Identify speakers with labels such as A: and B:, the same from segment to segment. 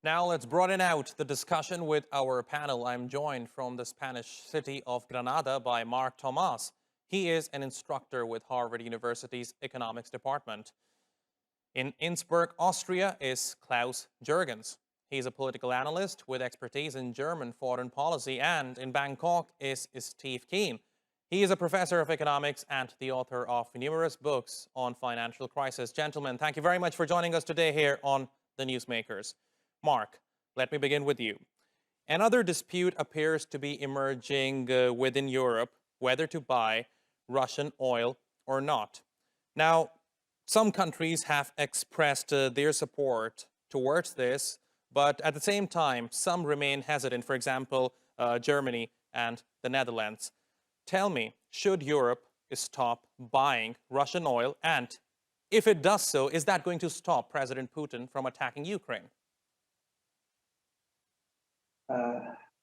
A: Now let's broaden out the discussion with our panel. I'm joined from the Spanish city of Granada by Mark Tomas. He is an instructor with Harvard University's economics department. In Innsbruck, Austria is Klaus Jurgens. He's a political analyst with expertise in German foreign policy, and in Bangkok is Steve Keen. He is a professor of economics and the author of numerous books on financial crisis. Gentlemen, thank you very much for joining us today here on The Newsmakers. Mark, let me begin with you. Another dispute appears to be emerging within Europe, whether to buy Russian oil or not. Now, some countries have expressed their support towards this, but at the same time, some remain hesitant, for example, Germany and the Netherlands. Tell me, should Europe stop buying Russian oil? And if it does so, is that going to stop President Putin from attacking Ukraine?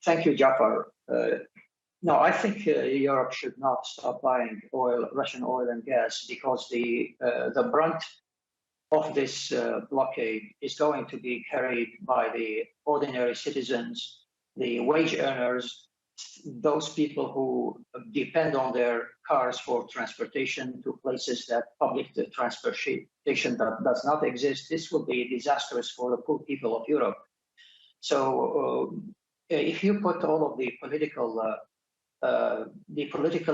B: Thank you, Jafar. No, I think Europe should not stop buying Russian oil and gas, because the brunt of this blockade is going to be carried by the ordinary citizens, the wage earners, those people who depend on their cars for transportation to places that public transportation does not exist. This will be disastrous for the poor people of Europe. So if you put all of the political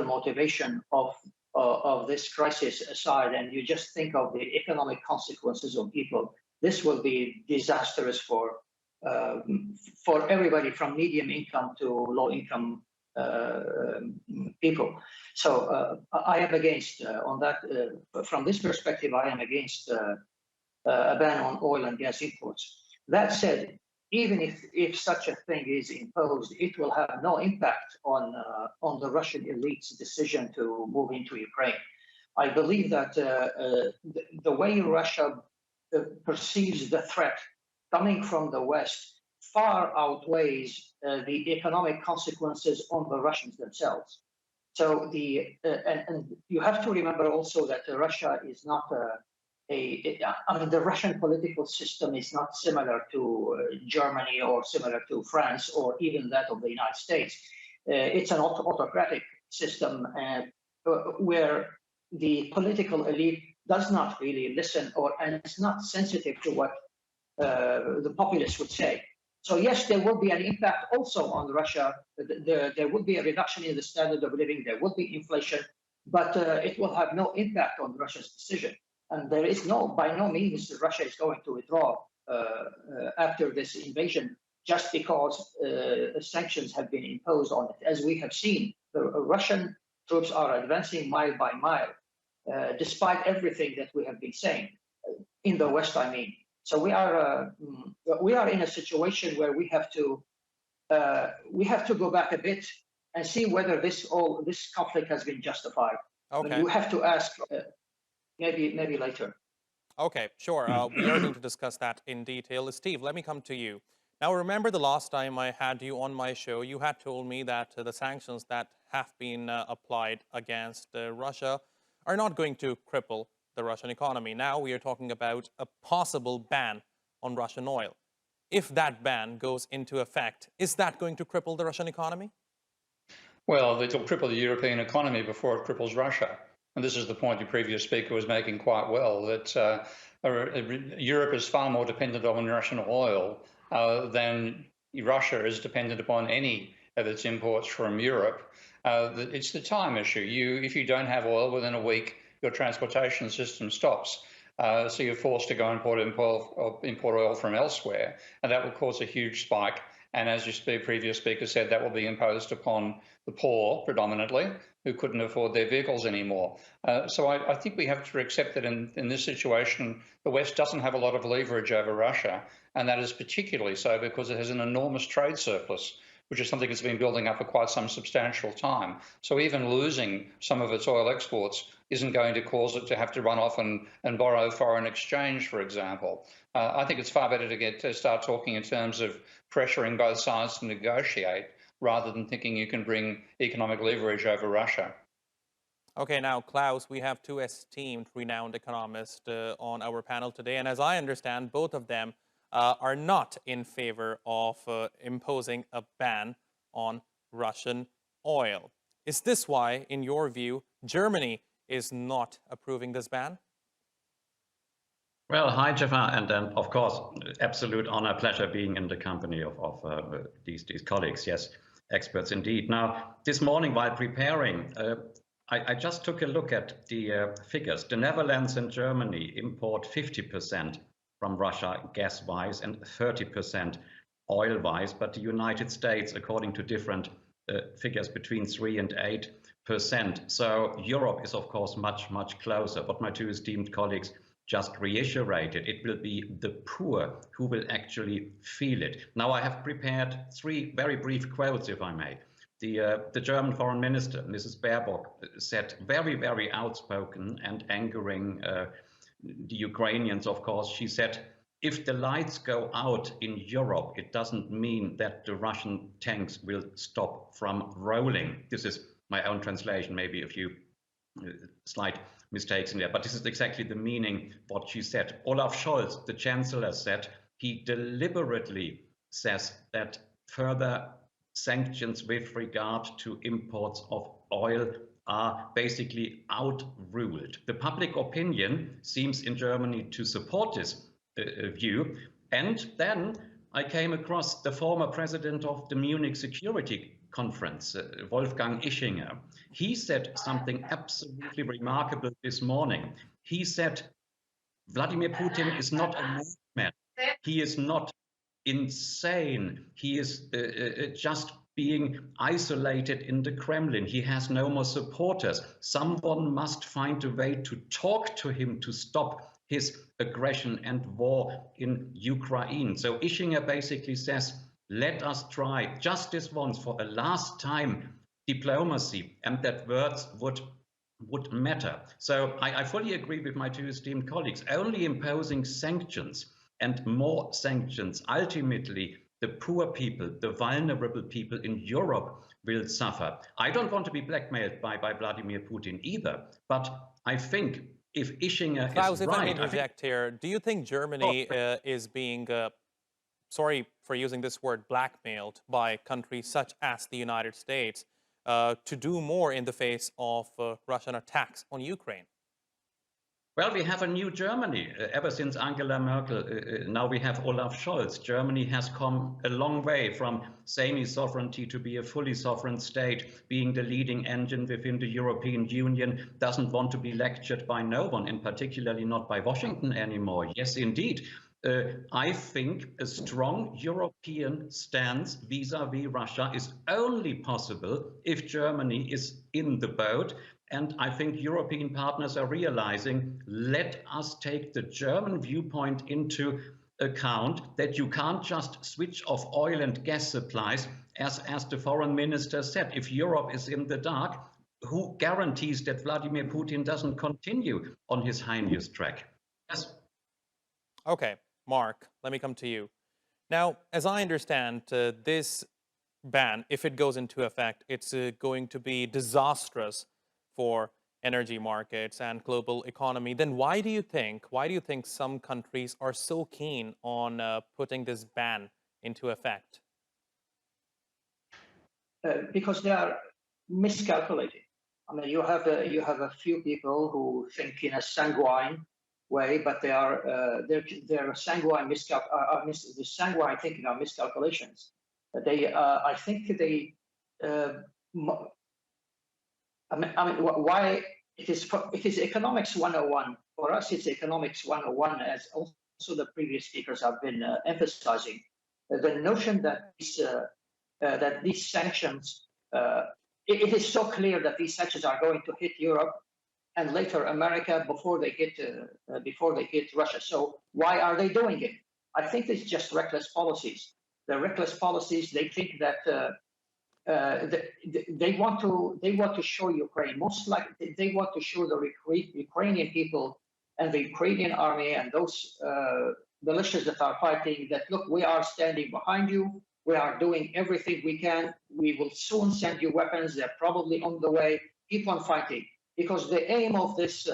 B: motivation of this crisis aside, and you just think of the economic consequences of people, this will be disastrous for everybody from medium income to low income people. So I am against on that. From this perspective, I am against a ban on oil and gas imports. That said, even if such a thing is imposed, it will have no impact on the Russian elite's decision to move into Ukraine. I believe that the way Russia perceives the threat coming from the West far outweighs the economic consequences on the Russians themselves. So and you have to remember also that Russia is not the Russian political system is not similar to Germany or similar to France or even that of the United States. It's an autocratic system where the political elite does not really listen and it's not sensitive to what the populace would say. So yes, there will be an impact also on Russia. There will be a reduction in the standard of living. There will be inflation, but it will have no impact on Russia's decision. And there is by no means Russia is going to withdraw after this invasion just because sanctions have been imposed on it. As we have seen, the Russian troops are advancing mile by mile, despite everything that we have been saying in the West. I mean, so we are in a situation where we have to go back a bit and see whether this conflict has been justified.
A: Okay.
B: You have to ask. Maybe later.
A: Okay, sure. We are going to discuss that in detail. Steve, let me come to you. Now, remember the last time I had you on my show, you had told me that the sanctions that have been applied against Russia are not going to cripple the Russian economy. Now we are talking about a possible ban on Russian oil. If that ban goes into effect, is that going to cripple the Russian economy?
C: Well, it'll cripple the European economy before it cripples Russia. And this is the point the previous speaker was making quite well, that Europe is far more dependent on Russian oil than Russia is dependent upon any of its imports from Europe. It's the time issue. If you don't have oil within a week, your transportation system stops. So you're forced to go import oil from elsewhere, and that will cause a huge spike. And as your previous speaker said, that will be imposed upon the poor predominantly, who couldn't afford their vehicles anymore. So I think we have to accept that in this situation, the West doesn't have a lot of leverage over Russia. And that is particularly so because it has an enormous trade surplus, which is something that's been building up for quite some substantial time. So even losing some of its oil exports isn't going to cause it to have to run off and borrow foreign exchange, for example. I think it's far better to start talking in terms of pressuring both sides to negotiate rather than thinking you can bring economic leverage over Russia.
A: Okay, now, Klaus, we have two esteemed, renowned economists on our panel today. And as I understand, both of them are not in favor of imposing a ban on Russian oil. Is this why, in your view, Germany is not approving this ban?
D: Well, hi, Jafar, and of course, absolute honor, pleasure being in the company of these colleagues. Yes, experts indeed. Now, this morning while preparing, I just took a look at the figures. The Netherlands and Germany import 50% from Russia gas-wise and 30% oil-wise, but the United States, according to different figures, between 3 and 8%. So Europe is, of course, much closer. But my two esteemed colleagues just reiterated, it will be the poor who will actually feel it. Now, I have prepared 3 very brief quotes, if I may. The German foreign minister, Mrs. Baerbock, said very outspoken and angering the Ukrainians, of course. She said, if the lights go out in Europe, it doesn't mean that the Russian tanks will stop from rolling. This is my own translation, maybe a few slight mistakes in there, but this is exactly the meaning what she said. Olaf Scholz, the chancellor, said he deliberately says that further sanctions with regard to imports of oil are basically outruled. The public opinion seems in Germany to support this view. And then I came across the former president of the Munich Security Conference, Wolfgang Ischinger. He said something absolutely remarkable this morning. He said, Vladimir Putin is not a madman. He is not insane. He is just being isolated in the Kremlin. He has no more supporters. Someone must find a way to talk to him to stop his aggression and war in Ukraine. So Ischinger basically says, let us try just this once for a last time diplomacy, and that words would matter. So I fully agree with my two esteemed colleagues. Only imposing sanctions and more sanctions, ultimately the poor people, the vulnerable people in Europe will suffer. I don't want to be blackmailed by Vladimir Putin either, but I think if Ischinger
A: Klaus,
D: is
A: if I may
D: right...
A: interject here, do you think Germany is being, sorry for using this word, blackmailed by countries such as the United States to do more in the face of Russian attacks on Ukraine?
D: Well, we have a new Germany. Ever since Angela Merkel, now we have Olaf Scholz. Germany has come a long way from semi-sovereignty to be a fully sovereign state, being the leading engine within the European Union, doesn't want to be lectured by no one, and particularly not by Washington anymore. Yes, indeed. I think a strong European stance vis-à-vis Russia is only possible if Germany is in the boat. And I think European partners are realizing, let us take the German viewpoint into account, that you can't just switch off oil and gas supplies, as the foreign minister said. If Europe is in the dark, who guarantees that Vladimir Putin doesn't continue on his heinous track? Yes.
A: Okay, Mark, let me come to you. Now, as I understand, this ban, if it goes into effect, it's going to be disastrous for energy markets and global economy. Then why do you think some countries are so keen on putting this ban into effect?
B: Because they are miscalculating. I mean, you have a few people who think in a sanguine way, but they are they're sanguine the sanguine thinking are miscalculations. I think they. I mean, why it is economics 101 for us. It's economics 101, as also the previous speakers have been emphasizing. The notion that these sanctions, it is so clear that these sanctions are going to hit Europe and later America before they hit Russia. So why are they doing it? I think it's just reckless policies. The reckless policies. They think that. They want to show Ukraine, most likely they want to show the Ukrainian people and the Ukrainian army and those militias that are fighting that, look, we are standing behind you. We are doing everything we can. We will soon send you weapons. They're probably on the way. Keep on fighting, because the aim of this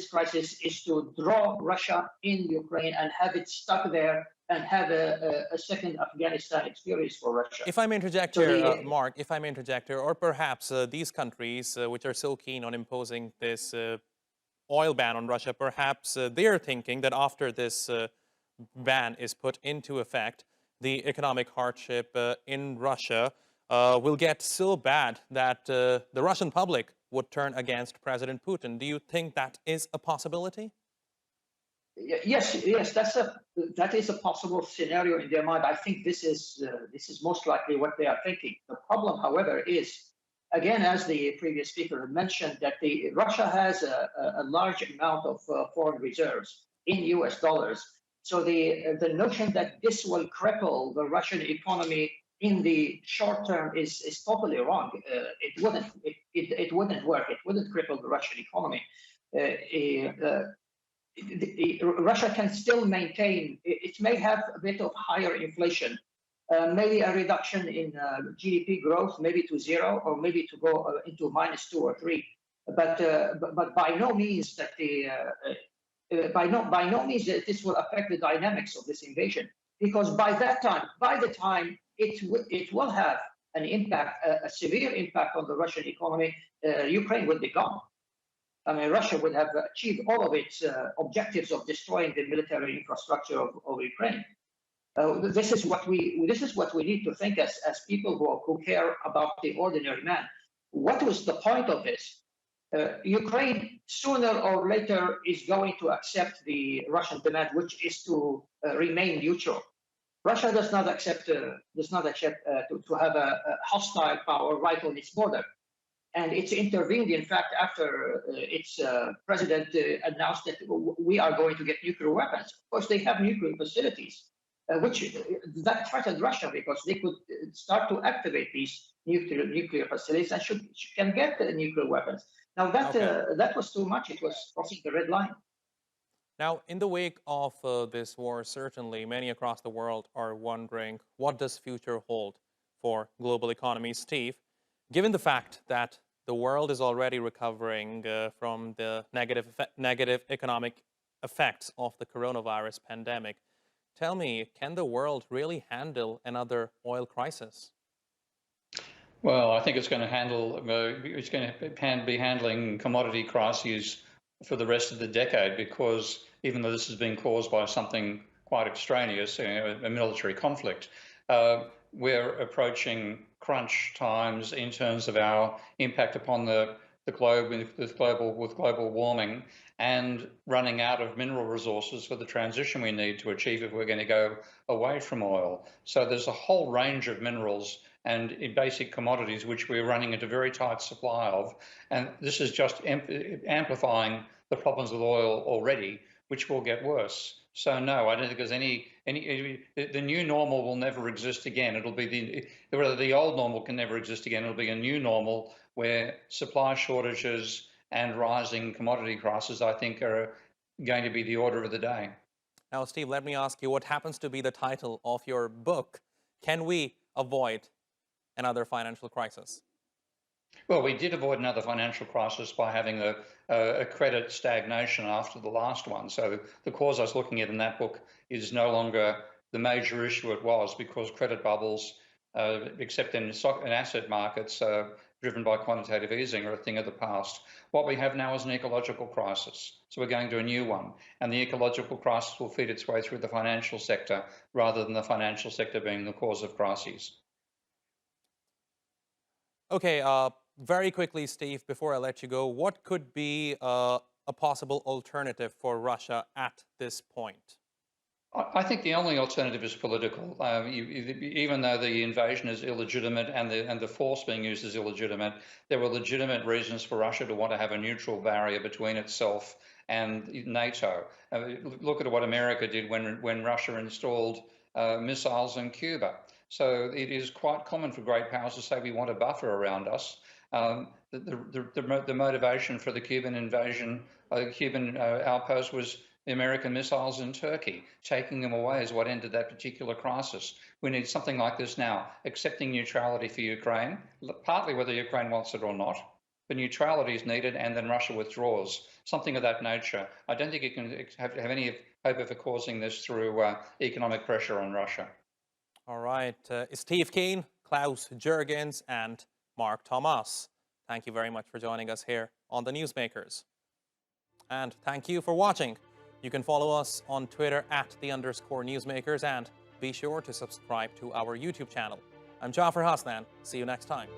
B: crisis is to draw Russia in Ukraine and have it stuck there and have a second Afghanistan experience for Russia.
A: If I may interject
B: So
A: here,
B: the-
A: Mark, if I may interject here, or perhaps these countries which are so keen on imposing this oil ban on Russia, perhaps they are thinking that after this ban is put into effect, the economic hardship in Russia will get so bad that the Russian public would turn against President Putin. Do you think that is a possibility?
B: Yes, that is a possible scenario in their mind. I think this is most likely what they are thinking. The problem, however, is, again, as the previous speaker mentioned, that Russia has a large amount of foreign reserves in U.S. dollars. So the notion that this will cripple the Russian economy in the short term is totally wrong. It wouldn't work. It wouldn't cripple the Russian economy. Russia can still maintain, it may have a bit of higher inflation, maybe a reduction in GDP growth, maybe to zero, or maybe to go into -2 or 3. But by no means that by no means that this will affect the dynamics of this invasion, because by the time it will have an impact, a severe impact on the Russian economy, Ukraine will be gone. I mean, Russia would have achieved all of its objectives of destroying the military infrastructure of Ukraine. This is what we need to think as people who care about the ordinary man. What was the point of this? Ukraine sooner or later is going to accept the Russian demand, which is to remain neutral. Russia does not accept to have a hostile power right on its border. And it's intervened, in fact, after its president announced that we are going to get nuclear weapons. Of course, they have nuclear facilities, which that threatened Russia because they could start to activate these nuclear facilities and can get nuclear weapons. Now that was too much. It was crossing the red line.
A: Now, in the wake of this war, certainly many across the world are wondering, what does future hold for global economies? Steve, given the fact that the world is already recovering from the negative economic effects of the coronavirus pandemic, tell me, can the world really handle another oil crisis?
C: Well, I think it's going to be handling commodity crises for the rest of the decade, because even though this has been caused by something quite extraneous, a military conflict, we're approaching crunch times in terms of our impact upon the globe with global warming, and running out of mineral resources for the transition we need to achieve if we're going to go away from oil. So there's a whole range of minerals and basic commodities which we're running into very tight supply of, and this is just amplifying the problems with oil already, which will get worse. So no, I don't think there's the new normal will never exist again. It'll be the old normal can never exist again. It'll be a new normal where supply shortages and rising commodity prices, I think, are going to be the order of the day.
A: Now, Steve, let me ask you, what happens to be the title of your book? Can we avoid another financial crisis?
C: Well, we did avoid another financial crisis by having a credit stagnation after the last one. So the cause I was looking at in that book is no longer the major issue it was, because credit bubbles, except in asset markets driven by quantitative easing, are a thing of the past. What we have now is an ecological crisis. So we're going to a new one. And the ecological crisis will feed its way through the financial sector rather than the financial sector being the cause of crises.
A: Okay, very quickly, Steve, before I let you go, what could be a possible alternative for Russia at this point?
C: I think the only alternative is political. Even though the invasion is illegitimate and the force being used is illegitimate, there were legitimate reasons for Russia to want to have a neutral barrier between itself and NATO. Look at what America did when Russia installed missiles in Cuba. So it is quite common for great powers to say we want a buffer around us. The motivation for the Cuban invasion, Cuban outpost, was the American missiles in Turkey. Taking them away is what ended that particular crisis. We need something like this now, accepting neutrality for Ukraine, partly whether Ukraine wants it or not, but neutrality is needed, and then Russia withdraws, something of that nature. I don't think it can have any for causing this through economic pressure on Russia.
A: All right. Steve Keen, Klaus Jurgens, and Mark Thomas. Thank you very much for joining us here on The Newsmakers. And thank you for watching. You can follow us on Twitter @_Newsmakers, and be sure to subscribe to our YouTube channel. I'm Jafar Hasnan. See you next time.